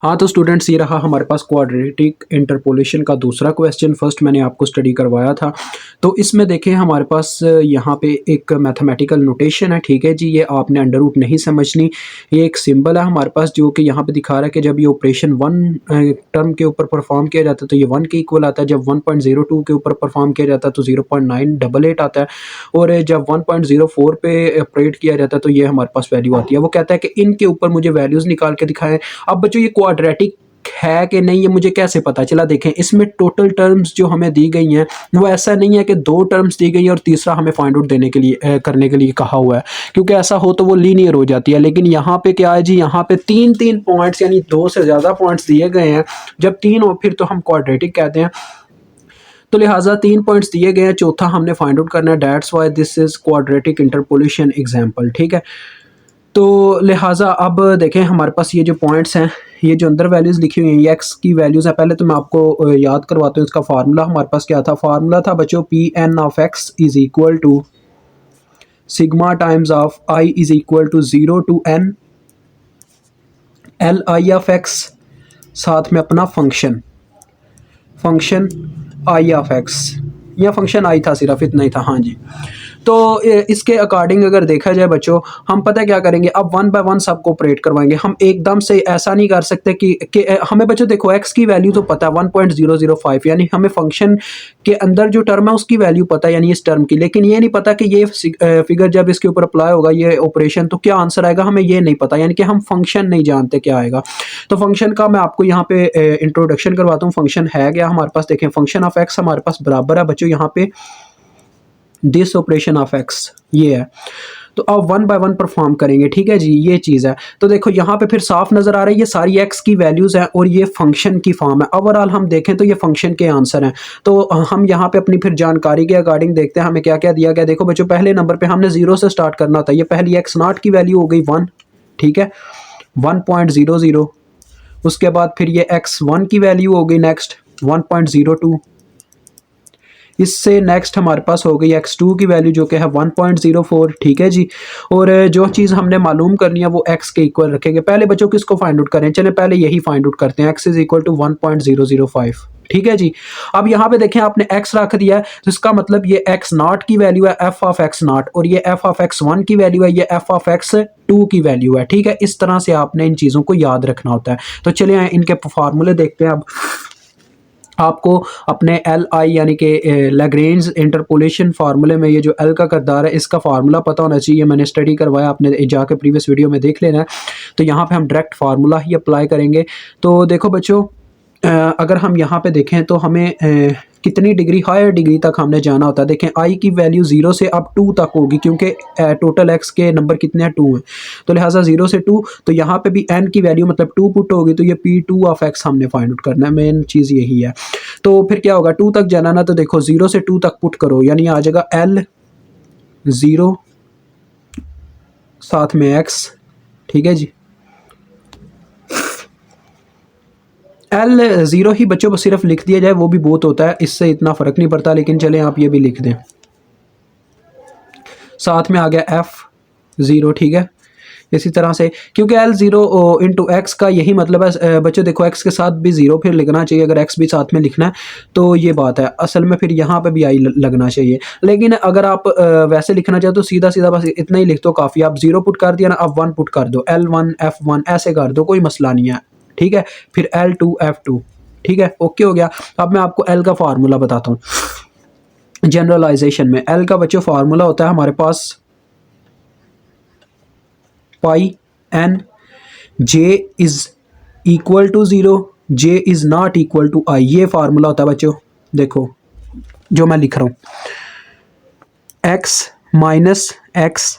हाँ, तो स्टूडेंट्स ये रहा हमारे पास क्वाड्रेटिक इंटरपोलेशन का दूसरा क्वेश्चन। फर्स्ट मैंने आपको स्टडी करवाया था। तो इसमें देखें हमारे पास यहाँ पे एक मैथमेटिकल नोटेशन है, ठीक है जी। ये आपने अंडर रूट नहीं समझनी। ये एक सिंबल है हमारे पास जो कि यहाँ पे दिखा रहा है कि जब ये ऑपरेशन 1 टर्म के ऊपर परफॉर्म किया जाता है तो ये 1 के इक्वल आता है। जब 1.02 के ऊपर परफॉर्म किया जाता है तो 0.988 आता है। और जब 1.04 पे ऑपरेट किया जाता है तो ये हमारे पास वैल्यू आती है। वो कहता है कि इनके ऊपर मुझे वैल्यूज़ निकाल के दिखाएं। अब बच्चों ये क्वाड्रेटिक है कि नहीं ये मुझे कैसे पता चला? देखें इसमें टोटल टर्म्स जो हमें दी गई हैं वो ऐसा नहीं है कि 2 टर्म्स दी गई है और तीसरा हमें फाइंड आउट देने के लिए करने के लिए कहा हुआ है, क्योंकि ऐसा हो तो वो लीनियर हो जाती है। लेकिन यहाँ पे क्या है जी, यहाँ पे 3 पॉइंट्स यानी 2 से ज़्यादा पॉइंट्स दिए गए हैं। जब 3 हो फिर तो हम क्वाड्रेटिक कहते हैं। तो लिहाजा 3 पॉइंट्स दिए गए हैं, चौथा हमने फाइंड आउट करना है। That's why this is quadratic interpolation example, ठीक है। तो लिहाजा अब देखें हमारे पास ये जो पॉइंट्स हैं, ये जो अंदर वैल्यूज़ लिखी हुई हैं ये एक्स की वैल्यूज़ हैं। पहले तो मैं आपको याद करवाता हूँ इसका फार्मूला। हमारे पास क्या था? फार्मूला था बच्चों p n of x is equal to sigma times of i is equal to 0 to n l i of x, साथ में अपना फंक्शन आई ऑफ एक्स, या फंक्शन आई था, सिर्फ इतना ही था। हाँ जी। तो इसके अकॉर्डिंग अगर देखा जाए बच्चों, हम पता क्या करेंगे, अब 1 बाय 1 सबको ऑपरेट करवाएंगे। हम एकदम से ऐसा नहीं कर सकते कि हमें बच्चों देखो एक्स की वैल्यू तो पता है 1.005, यानी हमें फंक्शन के अंदर जो टर्म है उसकी वैल्यू पता है, यानी इस टर्म की। लेकिन ये नहीं पता कि ये फिगर जब इसके ऊपर अप्लाई होगा ये ऑपरेशन तो क्या आंसर आएगा, हमें ये नहीं पता, यानी कि हम फंक्शन नहीं जानते क्या आएगा। तो फंक्शन का मैं आपको यहाँ पे इंट्रोडक्शन करवाता हूँ। फंक्शन है क्या हमारे पास? देखें फंक्शन ऑफ एक्स हमारे पास बराबर है बच्चों यहाँ पे दिस ऑपरेशन ऑफ एक्स, ये है। तो अब 1 बाय 1 परफॉर्म करेंगे, ठीक है जी। ये चीज़ है। तो देखो यहाँ पे फिर साफ नज़र आ रहा है ये सारी एक्स की वैल्यूज़ हैं और ये फंक्शन की फॉर्म है। ओवरऑल हम देखें तो ये फंक्शन के आंसर हैं। तो हम यहाँ पे अपनी फिर जानकारी के अकॉर्डिंग देखते हैं हमें क्या क्या दिया गया। देखो बच्चों पहले नंबर पे हमने 0 से स्टार्ट करना होता है। ये पहली एक्स नॉट की वैल्यू हो गई 1, ठीक है, 1.00। उसके बाद फिर ये x1 की वैल्यू हो गई नेक्स्ट 1.02। इससे नेक्स्ट हमारे पास हो गई x2 की वैल्यू जो कि है 1.04, ठीक है जी। और जो चीज़ हमने मालूम करनी है वो x के इक्वल रखेंगे। पहले बच्चों किसको फाइंड आउट करें? चलें पहले यही फाइंड आउट करते हैं, x इज इक्वल टू 1.005, ठीक है जी। अब यहाँ पे देखें आपने x रख दिया है तो इसका मतलब ये x नॉट की वैल्यू है f ऑफ x नॉट, और ये f ऑफ x1 की वैल्यू है, ये f ऑफ x2 की वैल्यू है, ठीक है। इस तरह से आपने इन चीज़ों को याद रखना होता है। तो चलिए इनके फार्मूले देखते हैं। अब आपको अपने एल आई यानी कि लैग्रेंज इंटरपोलेशन फार्मूले में ये जो एल का किरदार है इसका फार्मूला पता होना चाहिए। मैंने स्टडी करवाया, आपने जाके प्रीवियस वीडियो में देख लेना है। तो यहाँ पे हम डायरेक्ट फार्मूला ही अप्लाई करेंगे। तो देखो बच्चों अगर हम यहाँ पे देखें तो हमें कितनी डिग्री, हायर डिग्री तक हमने जाना होता है। देखें आई की वैल्यू 0 से अब 2 तक होगी, क्योंकि टोटल एक्स के नंबर कितने हैं? 2 हैं। तो लिहाजा 0 से 2, तो यहाँ पे भी n की वैल्यू मतलब 2 पुट होगी, तो ये P2 ऑफ x हमने फाइंड आउट करना है। मेन चीज़ यही है। तो फिर क्या होगा, 2 तक जाना ना, तो देखो 0 से 2 तक पुट करो, यानी आ जाएगा L0 साथ में x, ठीक है जी। L0 ही बच्चों को सिर्फ लिख दिया जाए वो भी बहुत होता है, इससे इतना फ़र्क नहीं पड़ता, लेकिन चलें आप ये भी लिख दें। साथ में आ गया F0, ठीक है। इसी तरह से क्योंकि L0 इंटू एक्स का यही मतलब है बच्चों, देखो x के साथ भी 0 फिर लिखना चाहिए, अगर x भी साथ में लिखना है तो ये बात है। असल में फिर यहाँ पे भी आई लगना चाहिए, लेकिन अगर आप वैसे लिखना चाहो तो सीधा सीधा बस इतना ही लिख दो काफ़ी। आप 0 पुट कर दिया ना, अब 1 पुट कर दो, L1 F1 ऐसे कर दो, कोई मसला नहीं है, ठीक है। फिर L2 F2, ठीक है, ओके हो गया। अब मैं आपको L का फार्मूला बताता हूँ। जनरलाइजेशन में L का बच्चों फार्मूला होता है हमारे पास pi n j is equal to 0, j is not equal to i. ये फार्मूला होता है बच्चों, देखो जो मैं लिख रहा हूँ, एक्स माइनस एक्स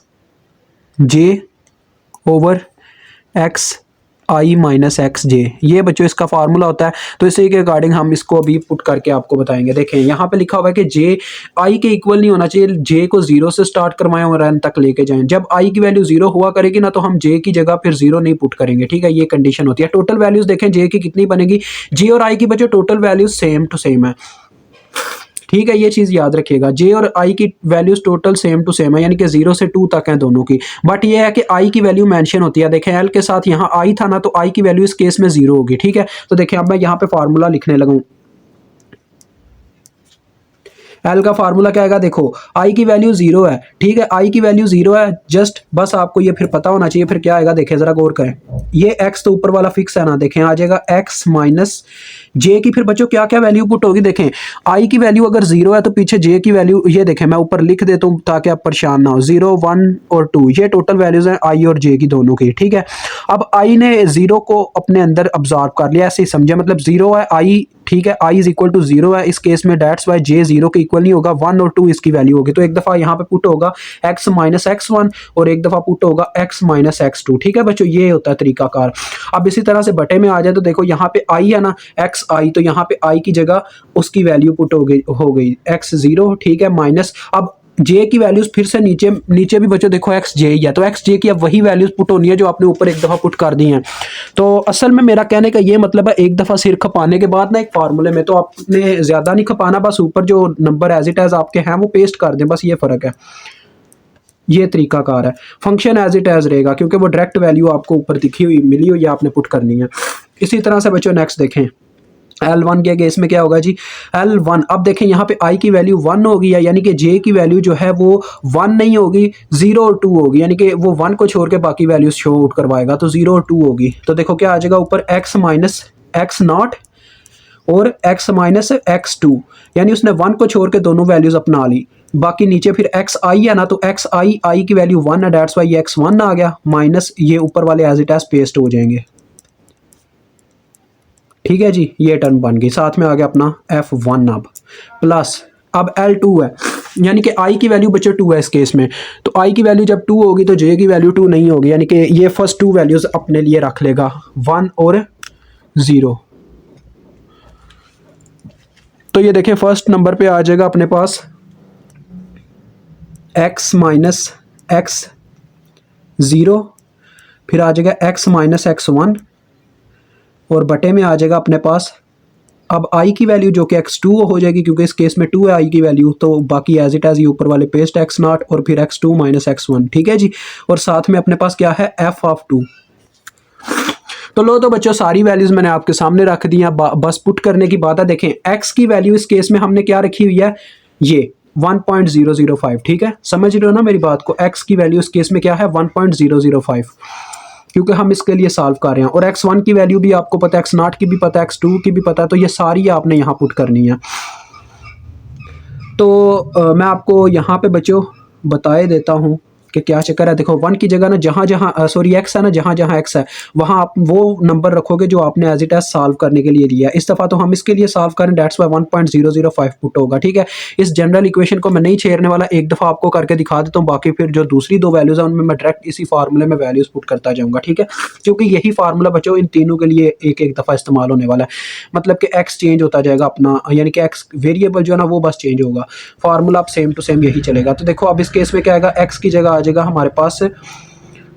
जे ओवर एक्स आई माइनस एक्स जे, ये बच्चों इसका फार्मूला होता है। तो इसी के अकॉर्डिंग हम इसको अभी पुट करके आपको बताएंगे। देखें यहाँ पे लिखा हुआ है कि जे आई के इक्वल नहीं होना चाहिए, जे को 0 से स्टार्ट करवाएं और एन तक लेके जाएं। जब आई की वैल्यू 0 हुआ करेगी ना तो हम जे की जगह फिर 0 नहीं पुट करेंगे, ठीक है। ये कंडीशन होती है। टोटल वैल्यूज देखें जे की कितनी बनेगी, जे और आई की बच्चों total values same to same है। ठीक है, ये चीज़ याद रखिएगा। जे और आई की values total same to same है, यानी कि 0 से 2 तक है दोनों की। बट ये है कि आई की वैल्यू मेंशन होती है। देखें एल के साथ यहाँ आई था ना, तो आई की वैल्यू इस केस में 0 होगी। ठीक है, तो देखें अब मैं यहाँ पे फार्मूला लिखने लगा हूँ। एल का फार्मूला क्या आएगा, देखो आई की वैल्यू 0 है। ठीक है, आई की वैल्यू 0 है, जस्ट बस आपको ये फिर पता होना चाहिए। फिर क्या आएगा, देखें जरा गौर करें, ये एक्स तो ऊपर वाला फिक्स है ना, देखें आ जाएगा एक्स माइनस जे की। फिर बच्चों क्या क्या वैल्यू पुट होगी, देखें आई की वैल्यू अगर 0 है तो पीछे जे की वैल्यू, ये देखें मैं ऊपर लिख देता हूँ ताकि आप परेशान ना हो। 0 1 और 2 ये टोटल वैल्यूज हैं आई और जे की दोनों की। ठीक है, अब आई ने 0 को अपने अंदर ऑब्जॉर्व कर लिया, ऐसे ही समझे, मतलब 0 है आई। ठीक है, आई इज इक्वल टू 0 है इस केस में, डेट्स वाई जे 0 के इक्वल नहीं होगा, 1 और 2 इसकी वैल्यू होगी। तो एक दफ़ा यहाँ पे पुट होगा x माइनस एक्स वन और एक दफ़ा पुट होगा x माइनस एक्स टू। ठीक है बच्चों, ये होता है तरीकाकार। अब इसी तरह से बटे में आ जाए तो देखो यहाँ पे आई है ना, एक्स आई, तो यहाँ पे आई की जगह उसकी वैल्यू पुट हो गई एक्स 0। ठीक है, माइनस अब जे की वैल्यूज फिर से नीचे नीचे भी बच्चों देखो एक्स जे ही है, तो एक्स जे की अब वही वैल्यूज पुट होनी है जो आपने ऊपर एक दफ़ा पुट कर दी हैं। तो असल में मेरा कहने का ये मतलब है, एक दफ़ा सिर खपाने के बाद ना एक फार्मूले में तो आपने ज़्यादा नहीं खपाना, बस ऊपर जो नंबर एज इट एज आपके हैं वो पेस्ट कर दें, बस ये फ़र्क है। ये तरीकाकार है। फंक्शन एज इट एज रहेगा क्योंकि वो डायरेक्ट वैल्यू आपको ऊपर दिखी हुई मिली हुई, आपने पुट करनी है। इसी तरह से बच्चों नेक्स्ट देखें, L1 के केस में क्या होगा जी, L1 अब देखें यहाँ पे I की वैल्यू 1 होगी, यानी कि J की वैल्यू जो है वो 1 नहीं होगी, 0 और 2 होगी, यानी कि वो 1 को छोड़ के बाकी वैल्यूज शो आउट करवाएगा, तो 0 और 2 होगी। तो देखो क्या आ जाएगा ऊपर x माइनस एक्स नॉट और x माइनस एक्स टू, यानी उसने 1 को छोड़ के दोनों वैल्यूज अपना ली। बाकी नीचे फिर एक्स आई है ना, तो एक्स आई की वैल्यू 1 है, डेट्स वाई एक्स 1 आ गया, माइनस ये ऊपर वाले एज इट एज पेस्ट हो जाएंगे। ठीक है जी, ये टर्म बन गई, साथ में आ गया अपना f1 अब प्लस अब L2 है, यानी कि I की वैल्यू बच्चे 2 है इस केस में, तो I की वैल्यू जब 2 होगी तो J की वैल्यू 2 नहीं होगी, यानी कि ये फर्स्ट 2 वैल्यूज अपने लिए रख लेगा 1 और 0। तो ये देखें फर्स्ट नंबर पे आ जाएगा अपने पास x माइनस एक्स 0, फिर आ जाएगा x माइनस एक्स 1 और बटे में आ जाएगा अपने पास अब आई की वैल्यू जो कि x2 हो जाएगी, क्योंकि इस केस में 2 है आई की वैल्यू, तो बाकी एज इट एज ये ऊपर वाले पेस्ट x नॉट और फिर x2 माइनस x1। ठीक है जी, और साथ में अपने पास क्या है f ऑफ 2। तो लो तो बच्चों सारी वैल्यूज मैंने आपके सामने रख दी हैं, बस पुट करने की बात है। देखें x की वैल्यू इस केस में हमने क्या रखी हुई है, ये 1.005। ठीक है, समझ रहे हो ना मेरी बात को, x की वैल्यू इस केस में क्या है 1.005, क्योंकि हम इसके लिए सॉल्व कर रहे हैं। और x1 की वैल्यू भी आपको पता है, x0 की भी पता है, x2 की भी पता है, तो ये सारी आपने यहाँ पुट करनी है। तो मैं आपको यहाँ पे बच्चों बताए देता हूँ कि क्या चक्कर है। देखो 1 की जगह ना जहाँ जहाँ सॉरी x है ना, जहाँ जहाँ x है वहाँ आप वो नंबर रखोगे जो आपने एज इट एज सॉल्व करने के लिए दिया है। इस दफ़ा तो हम इसके लिए सॉल्व करें, डेट्स वाई 1.005 पुट होगा। ठीक है, इस जनरल इक्वेशन को मैं नहीं छेड़ने वाला, एक दफ़ा आपको करके दिखा देता हूँ, बाकी फिर जो दूसरी 2 वैल्यूज़ हैं उनमें मैं डायरेक्ट इसी फार्मूले में वैल्यूज़ पुट करता जाऊँगा। ठीक है, क्योंकि यही फार्मूला बच्चों इन तीनों के लिए एक एक दफ़ा इस्तेमाल होने वाला है, मतलब कि x चेंज होता जाएगा अपना, यानी कि x वेरिएबल जो है ना वो बस चेंज होगा, फार्मूला अब सेम टू सेम यही चलेगा। तो देखो अब इस केस में क्या आएगा, x की जगह आ जाएगा हमारे पास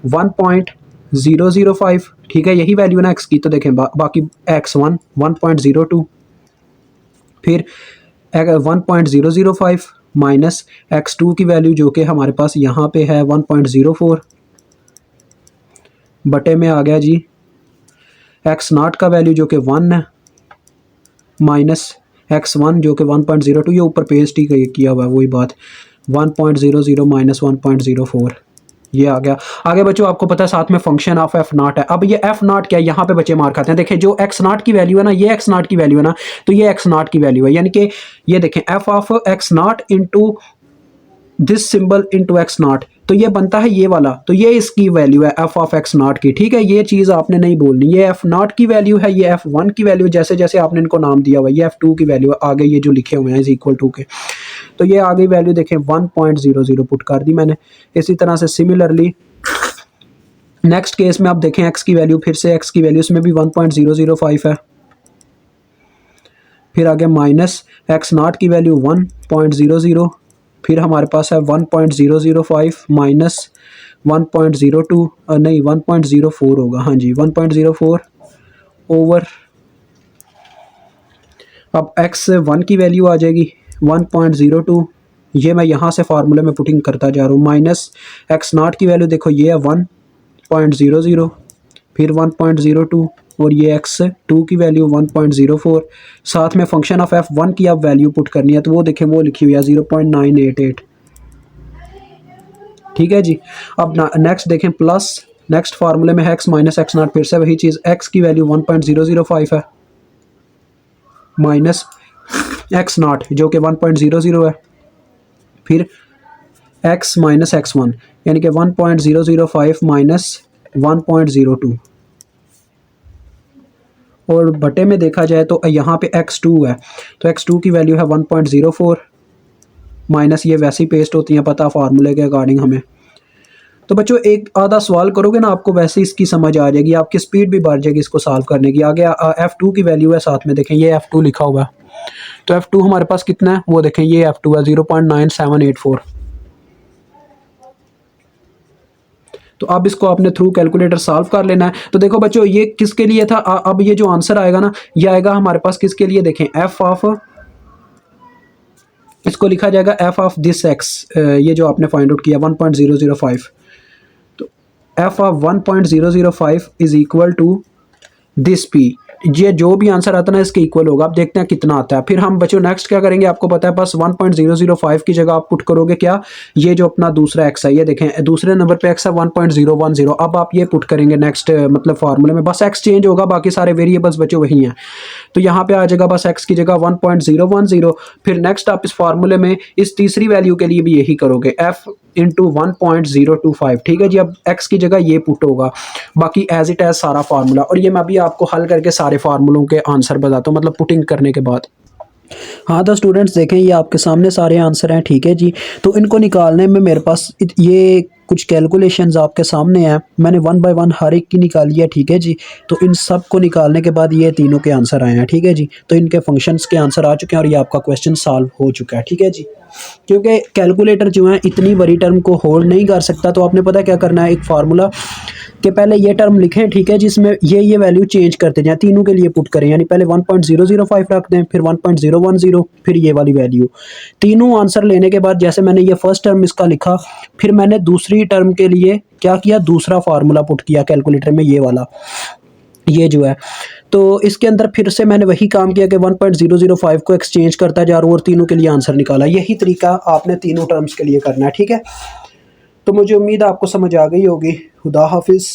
1.005। ठीक है, यही वैल्यू ना x की, तो देखें बाकी x1 1.02, फिर 1.005 माइनस x2 की वैल्यू जो कि हमारे पास यहाँ पे है 1.04, बटे में आ गया जी x0 का वैल्यू जो कि 1 है, माइनस x1 जो कि 1.02, ये ऊपर पेस्ट ही किया हुआ है वही बात, 1.00 माइनस 1.04, ये आ गया। आगे बच्चों आपको पता है साथ में फंक्शन ऑफ f0 है। अब ये f0 क्या है, यहाँ पे बच्चे मार खाते हैं। देखिए जो x0 की वैल्यू है ना, ये x0 की वैल्यू है ना, तो ये x0 की वैल्यू है, यानी कि ये देखें f of x0 into this symbol into x0, तो ये बनता है ये वाला, तो ये इसकी वैल्यू है f ऑफ x0 की। ठीक है, ये चीज़ आपने नहीं बोलनी, ये f0 की वैल्यू है, ये f1 की वैल्यू, जैसे जैसे आपने इनको नाम दिया हुआ है, ये f2 की वैल्यू है, आगे ये जो लिखे हुए हैं इज इक्वल टू के, तो ये आगे वैल्यू देखें 1.00 पुट कर दी मैंने। इसी तरह से सिमिलरली नेक्स्ट केस में आप देखें x की वैल्यू, फिर से x की वैल्यू इसमें भी 1.005 है, फिर आगे माइनस x0 की वैल्यू 1.00, फिर हमारे पास है 1.005 माइनस 1.02 नहीं 1.04 होगा, हाँ जी 1.04 ओवर, अब x1 की वैल्यू आ जाएगी 1.02, ये मैं यहाँ से फार्मूले में पुटिंग करता जा रहा हूँ। माइनस एक्स नॉट की वैल्यू देखो ये है 1.00, फिर 1.02 और ये x2 की वैल्यू 1.04। साथ में फंक्शन ऑफ f1 की आप वैल्यू पुट करनी है तो वो देखें वो लिखी हुई है 0.988। ठीक है जी। अब नेक्स्ट देखें प्लस, नेक्स्ट फार्मूले में है x माइनस एक्स नॉट, फिर से वही चीज़, x की वैल्यू 1.005 है माइनस एक्स नॉट जो कि 1.00 है, फिर x माइनस x1 यानी कि 1.005 माइनस 1.02, और बटे में देखा जाए तो यहाँ पे x2 है तो x2 की वैल्यू है 1.04 माइनस, ये वैसे ही पेस्ट होती हैं पता फार्मूले के अकॉर्डिंग हमें। तो बच्चों एक आधा सवाल करोगे ना आपको वैसे इसकी समझ आ जाएगी, आपकी स्पीड भी बढ़ जाएगी इसको सॉल्व करने की। आगे f2 की वैल्यू है, साथ में देखें ये f2 लिखा हुआ है, तो f2 हमारे पास कितना है वो देखें, ये f2 है 0.9784। तो अब इसको आपने थ्रू कैलकुलेटर सॉल्व कर लेना है। तो देखो बच्चों ये किसके लिए था, अब ये जो आंसर आएगा ना ये आएगा हमारे पास किसके लिए, देखें f ऑफ, इसको लिखा जाएगा f ऑफ दिस x, ये जो आपने फाइंड आउट किया 1.005, तो f of 1.005 is equal to this p, ये जो भी आंसर आता है ना इसके इक्वल होगा। अब देखते हैं कितना आता है। फिर हम बच्चों नेक्स्ट क्या करेंगे, आपको पता है बस 1.005 की जगह आप पुट करोगे क्या, ये जो अपना दूसरा x है, ये देखें दूसरे नंबर पे x है 1.010, अब आप ये पुट करेंगे नेक्स्ट मतलब फार्मूले में, बस x चेंज होगा बाकी सारे वेरिएबल्स बच्चों वही हैं। तो यहाँ पे आ जाएगा बस x की जगह 1.010, फिर नेक्स्ट आप इस फार्मूले में इस तीसरी वैल्यू के लिए भी यही करोगे f इंटू 1.025। ठीक है जी। अब x की जगह ये पुट होगा, बाकी एज इट एज सारा फार्मूला, और ये मैं भी आपको हल करके सारे फार्मूलों के आंसर बताता हूँ मतलब पुटिंग करने के बाद। हाँ तो स्टूडेंट्स देखें ये आपके सामने सारे आंसर हैं। ठीक है जी। तो इनको निकालने में मेरे पास ये कुछ कैलकुलेशंस आपके सामने हैं, मैंने 1 बाय 1 हर एक की निकाली है। ठीक है जी। तो इन सब को निकालने के बाद ये तीनों के आंसर आए हैं। ठीक है जी। तो इनके फंक्शंस के आंसर आ चुके हैं और ये आपका क्वेश्चन सॉल्व हो चुका है। ठीक है जी। क्योंकि कैलकुलेटर जो है इतनी बड़ी टर्म को होल्ड नहीं कर सकता, तो आपने पता क्या करना है, एक फार्मूला के पहले ये टर्म लिखें। ठीक है, जिसमें ये वैल्यू चेंज करते जाएं, तीनों के लिए पुट करें, यानी पहले 1.005 रख दें, फिर 1.010, फिर ये वाली वैल्यू। तीनों आंसर लेने के बाद जैसे मैंने ये फर्स्ट टर्म इसका लिखा, फिर मैंने दूसरी टर्म के लिए क्या किया, दूसरा फार्मूला पुट किया कैलकुलेटर में, ये वाला, ये जो है। तो इसके अंदर फिर से मैंने वही काम किया कि 1.005 को एक्सचेंज करता जा रहा हूँ और तीनों के लिए आंसर निकाला। यही तरीका आपने तीनों टर्म्स के लिए करना है। ठीक है, तो मुझे उम्मीद है आपको समझ आ गई होगी। खुदा हाफिज़।